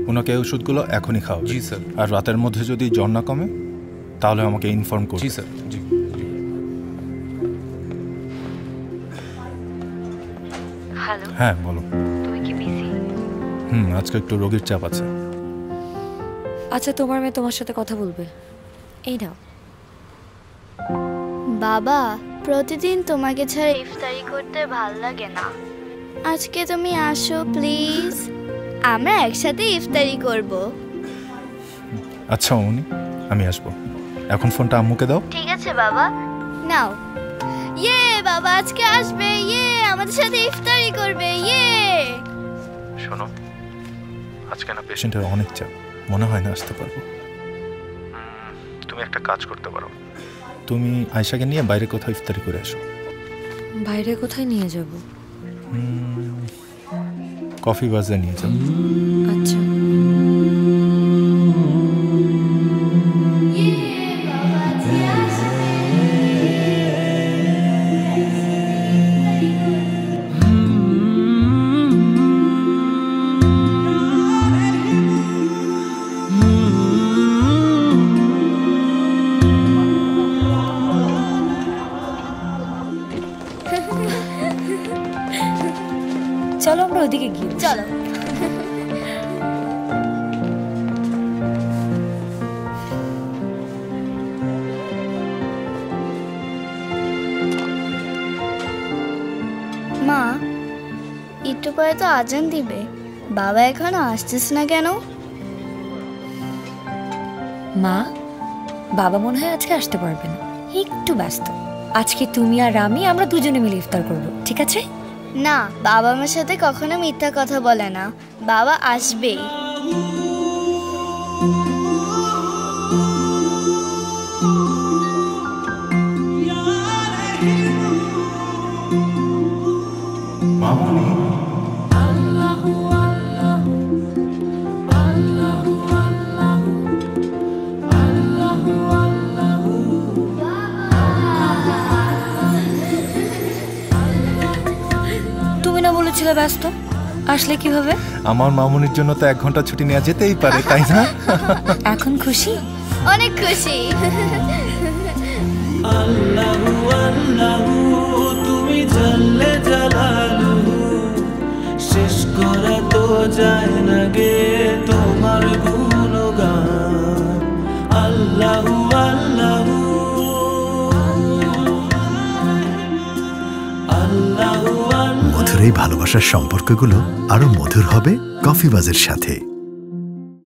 ওনাকে এই ওষুধগুলো এখনই খাও। জি স্যার। আর রাতের মধ্যে যদি জ্বর না কমে তাহলে আমাকে ইনফর্ম করুন। জি স্যার। জি। হ্যালো। হ্যাঁ বলো। তুমি কি বিজি? আজকে একটু রোগীর চাপ আছে। আচ্ছা, তোমার মেয়ে তোমার সাথে কথা বলবে। এই নাও। বাবা, প্রতিদিন তোমাকে ছাড়া ইফতারি করতে ভাল লাগে না। আজকে তুমি আসো প্লিজ, আমরা একসাথে ইফতারি করব। আচ্ছা উনি, আমি আসবো। এখন ফোনটা আম্মুকে দাও। ঠিক আছে বাবা, নাও। ইয়ে বাবা আজকে আসবে, ইয়ে আমাদের সাথে ইফতারি করবে, ইয়ে। শোনো, আজকে না পেশেন্টের অনেক চাপ, মনে হয় না আসতে পারবো। তুমি একটা কাজ করতে পারো, তুমি আয়শাকে নিয়ে বাইরে কোথাও ইফতারি করে আসো। বাইরে কোথায় নিয়ে যাব? কফি বাজে নিয়ে যাও। আচ্ছা। চলো আমরা ওদিকে গিয়ে। চলো। মা, একটু পরে তো আজান দিবে, বাবা এখনো আসতেছ না কেন? মা, বাবা মনে হয় আজকে আসতে পারবে না, একটু ব্যস্ত। আজকে তুমি আর আমি, আমরা দুজনে মিলে ইফতার করব, ঠিক আছে? না, বাবা আমার সাথে কখনো মিথ্যা কথা বলে না, বাবা আসবেই। মামুনি, তুমি না বলেছিলে ব্যস্ত, আসলে কিভাবে? আমার মামুনির জন্য তো 1 ঘন্টা ছুটি নেওয়া যেতেই পারে, তাই না? এখন খুশি? অনেক খুশি। আল্লাহু আল্লাহু তুমি জাল্লে জালালুহু, শেষ করা তো যায় না গে তোমার গুণগান। আল্লাহু আল্লাহু আল্লাহু। মধুর এই ভালোবাসার সম্পর্কগুলো আরো মধুর হবে কফি বাজের সাথে।